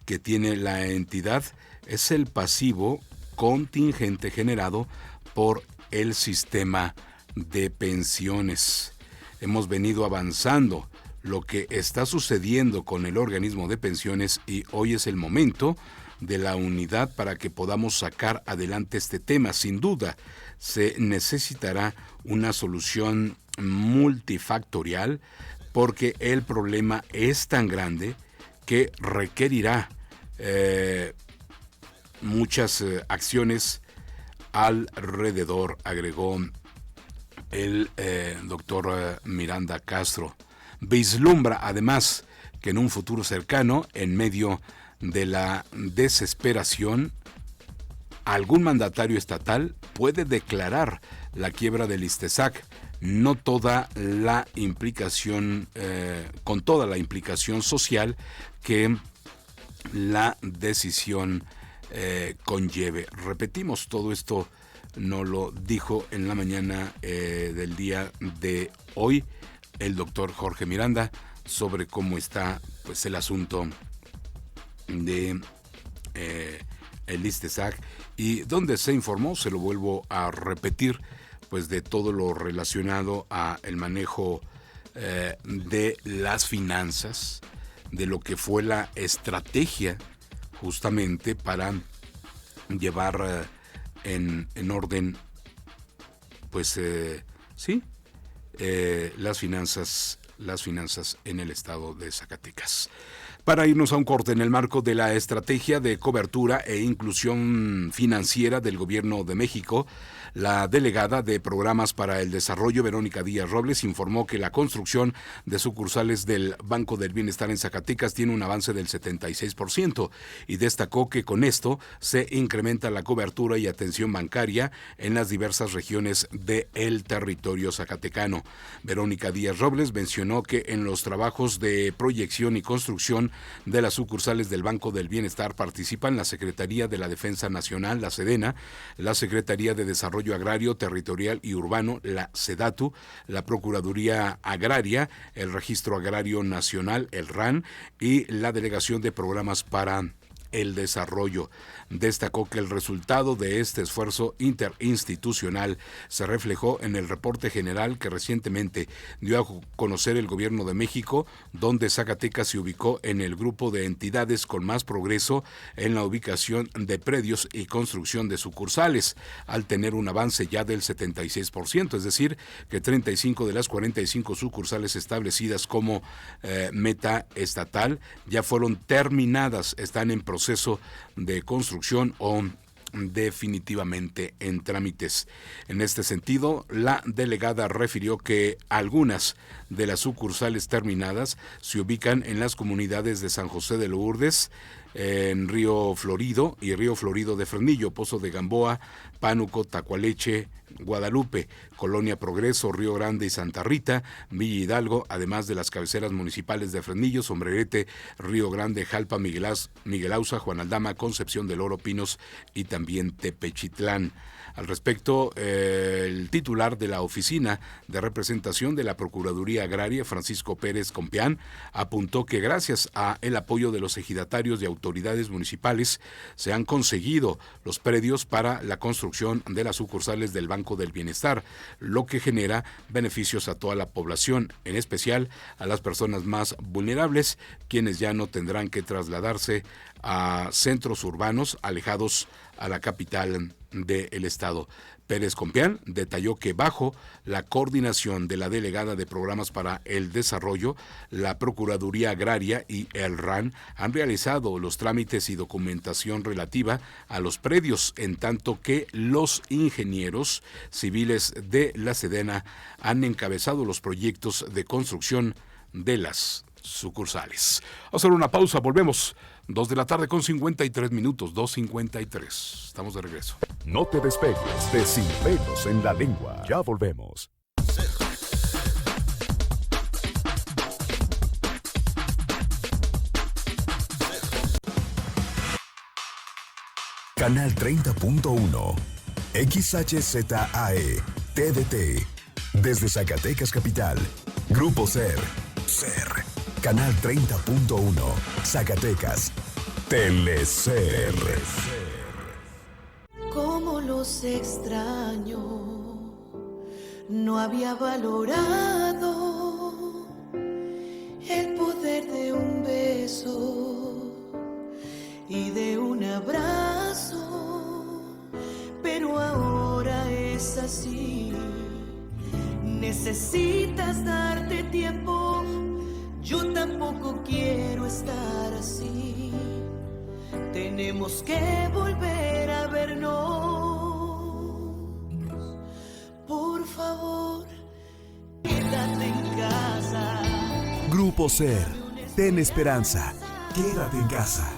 que tiene la entidad es el pasivo contingente generado por el sistema de pensiones. Hemos venido avanzando lo que está sucediendo con el organismo de pensiones y hoy es el momento de la unidad para que podamos sacar adelante este tema. Sin duda, se necesitará una solución multifactorial porque el problema es tan grande que requerirá muchas acciones alrededor, agregó el doctor Miranda Castro. Vislumbra además que en un futuro cercano, en medio de la desesperación, algún mandatario estatal puede declarar la quiebra del ISTESAC, no toda la implicación, con toda la implicación social que la decisión conlleve. Repetimos, todo esto nos lo dijo en la mañana del día de hoy el doctor Jorge Miranda sobre cómo está pues el asunto de el ISTESAC y donde se informó, se lo vuelvo a repetir, pues de todo lo relacionado a el manejo de las finanzas, de lo que fue la estrategia justamente para llevar en orden, pues las finanzas en el estado de Zacatecas. Para irnos a un corte, en el marco de la estrategia de cobertura e inclusión financiera del Gobierno de México, la delegada de Programas para el Desarrollo, Verónica Díaz Robles, informó que la construcción de sucursales del Banco del Bienestar en Zacatecas tiene un avance del 76% y destacó que con esto se incrementa la cobertura y atención bancaria en las diversas regiones del territorio zacatecano. Verónica Díaz Robles mencionó que en los trabajos de proyección y construcción de las sucursales del Banco del Bienestar participan la Secretaría de la Defensa Nacional, la SEDENA, la Secretaría de Desarrollo Agrario, Territorial y Urbano, la SEDATU, la Procuraduría Agraria, el Registro Agrario Nacional, el RAN, y la Delegación de Programas para el Desarrollo. Destacó que el resultado de este esfuerzo interinstitucional se reflejó en el reporte general que recientemente dio a conocer el Gobierno de México, donde Zacatecas se ubicó en el grupo de entidades con más progreso en la ubicación de predios y construcción de sucursales, al tener un avance ya del 76%, es decir, que 35 de las 45 sucursales establecidas como meta estatal ya fueron terminadas, están en proceso de construcción o definitivamente en trámites. En este sentido, la delegada refirió que algunas de las sucursales terminadas se ubican en las comunidades de San José de Lourdes, en Río Florido y Río Florido de Fresnillo, Pozo de Gamboa, Pánuco, Tacualeche, Guadalupe, Colonia Progreso, Río Grande y Santa Rita, Villa Hidalgo, además de las cabeceras municipales de Fresnillo, Sombrerete, Río Grande, Jalpa, Miguel Auza, Juan Aldama, Concepción del Oro, Pinos y también Tepechitlán. Al respecto, el titular de la Oficina de Representación de la Procuraduría Agraria, Francisco Pérez Compeán, apuntó que gracias a el apoyo de los ejidatarios y autoridades municipales se han conseguido los predios para la construcción de las sucursales del Banco del Bienestar, lo que genera beneficios a toda la población, en especial a las personas más vulnerables, quienes ya no tendrán que trasladarse a centros urbanos alejados a la capital del estado. Pérez Compeán detalló que bajo la coordinación de la delegada de Programas para el Desarrollo, la Procuraduría Agraria y el RAN han realizado los trámites y documentación relativa a los predios, en tanto que los ingenieros civiles de la SEDENA han encabezado los proyectos de construcción de las sucursales. Vamos a hacer una pausa, volvemos. 2:53 p.m, 2:53. Estamos de regreso. No te despegues de Sin Pelos en la Lengua. Ya volvemos. Canal 30.1. XHZAE. TDT. Desde Zacatecas Capital. Grupo SER. Canal 30.1. Zacatecas. Telecer. Cómo los extraño, no había valorado el poder de un beso y de un abrazo, pero ahora es así. Necesitas darte tiempo, yo tampoco quiero estar así. Tenemos que volver a vernos. Por favor, quédate en casa. Grupo SER, ten esperanza. Quédate en casa.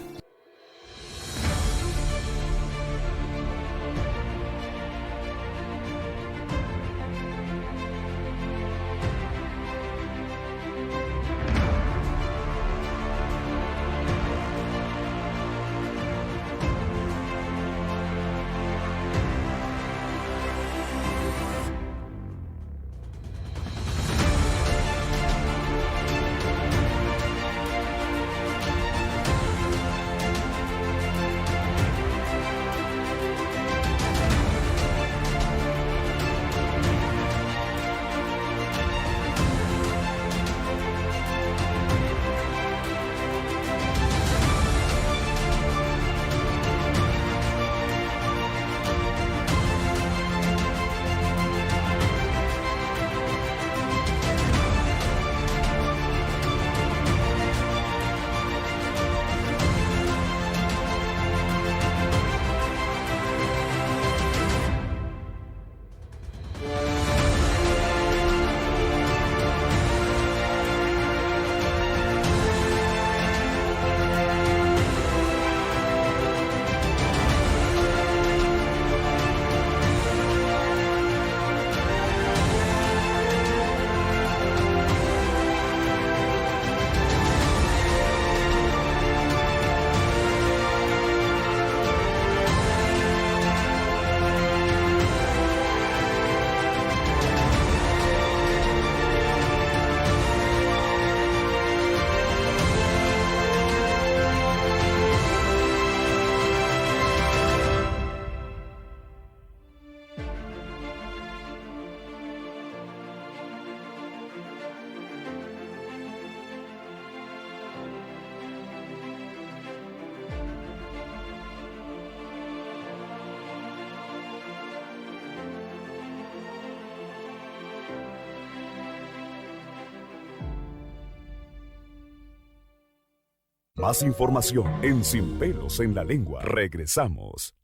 Más información en Sin Pelos en la Lengua. Regresamos.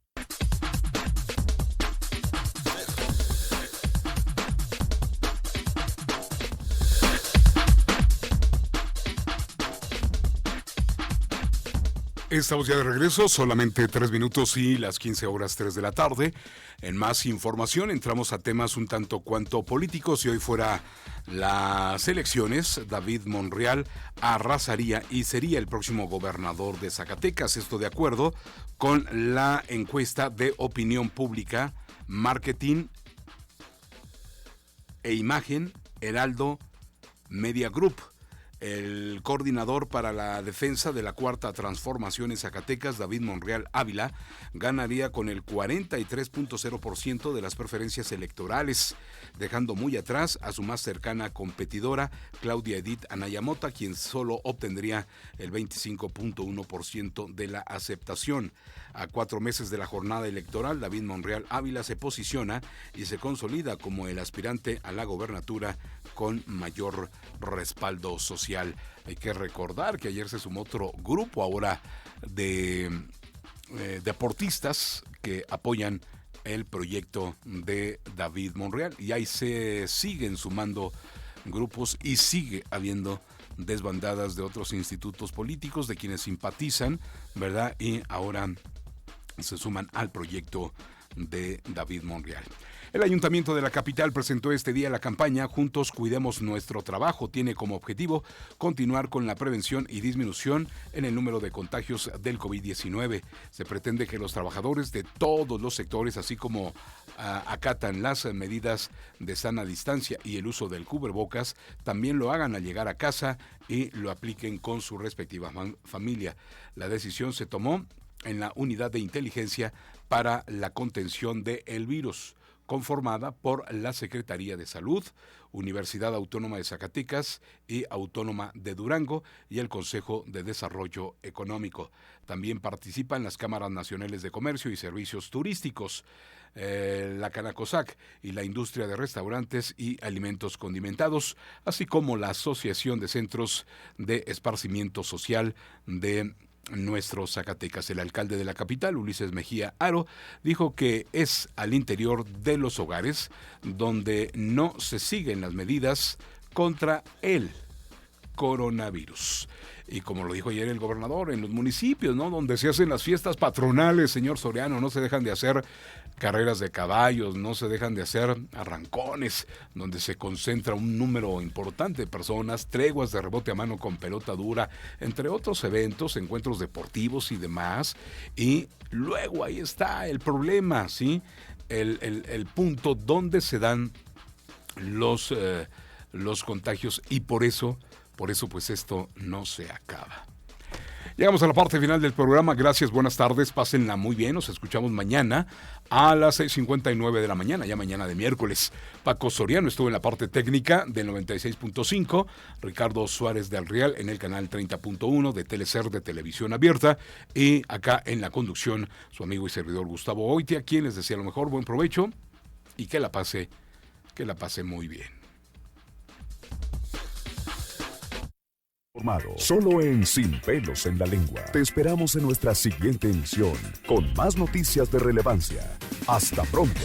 Estamos ya de regreso, solamente 3 minutos y las 15:03 de la tarde. En más información entramos a temas un tanto cuanto políticos. Si hoy fuera las elecciones, David Monreal arrasaría y sería el próximo gobernador de Zacatecas. Esto de acuerdo con la encuesta de opinión pública, marketing e imagen Heraldo Media Group. El coordinador para la defensa de la Cuarta Transformación en Zacatecas, David Monreal Ávila, ganaría con el 43.0% de las preferencias electorales, dejando muy atrás a su más cercana competidora, Claudia Edith Anaya Mota, quien solo obtendría el 25.1% de la aceptación. A 4 meses de la jornada electoral, David Monreal Ávila se posiciona y se consolida como el aspirante a la gobernatura con mayor respaldo social. Hay que recordar que ayer se sumó otro grupo ahora de deportistas que apoyan el proyecto de David Monreal, y ahí se siguen sumando grupos y sigue habiendo desbandadas de otros institutos políticos de quienes simpatizan, ¿verdad? Y ahora se suman al proyecto de David Monreal. El Ayuntamiento de la capital presentó este día la campaña Juntos Cuidemos Nuestro Trabajo. Tiene como objetivo continuar con la prevención y disminución en el número de contagios del COVID-19. Se pretende que los trabajadores de todos los sectores, así como acatan las medidas de sana distancia y el uso del cubrebocas, también lo hagan al llegar a casa y lo apliquen con su respectiva familia. La decisión se tomó en la Unidad de Inteligencia para la Contención del Virus, conformada por la Secretaría de Salud, Universidad Autónoma de Zacatecas y Autónoma de Durango y el Consejo de Desarrollo Económico. También participan las Cámaras Nacionales de Comercio y Servicios Turísticos, la Canacosac y la Industria de Restaurantes y Alimentos Condimentados, así como la Asociación de Centros de Esparcimiento Social de nuestros Zacatecas. El alcalde de la capital, Ulises Mejía Aro, dijo que es al interior de los hogares donde no se siguen las medidas contra el coronavirus. Y como lo dijo ayer el gobernador, en los municipios, ¿no?, donde se hacen las fiestas patronales, señor Soriano, no se dejan de hacer carreras de caballos, no se dejan de hacer arrancones, donde se concentra un número importante de personas, treguas de rebote a mano con pelota dura, entre otros eventos, encuentros deportivos y demás. Y luego ahí está el problema, ¿sí? El punto donde se dan los contagios, y por eso pues esto no se acaba. Llegamos a la parte final del programa. Gracias, buenas tardes, pásenla muy bien. Nos escuchamos mañana a las 6:59 de la mañana, ya mañana de miércoles. Paco Soriano estuvo en la parte técnica del 96.5, Ricardo Suárez del Real en el canal 30.1 de Telecer, de Televisión Abierta, y acá en la conducción su amigo y servidor Gustavo Oitia, quien les desea lo mejor, buen provecho y que la pase muy bien. Solo en Sin Pelos en la Lengua. Te esperamos en nuestra siguiente emisión con más noticias de relevancia. Hasta pronto.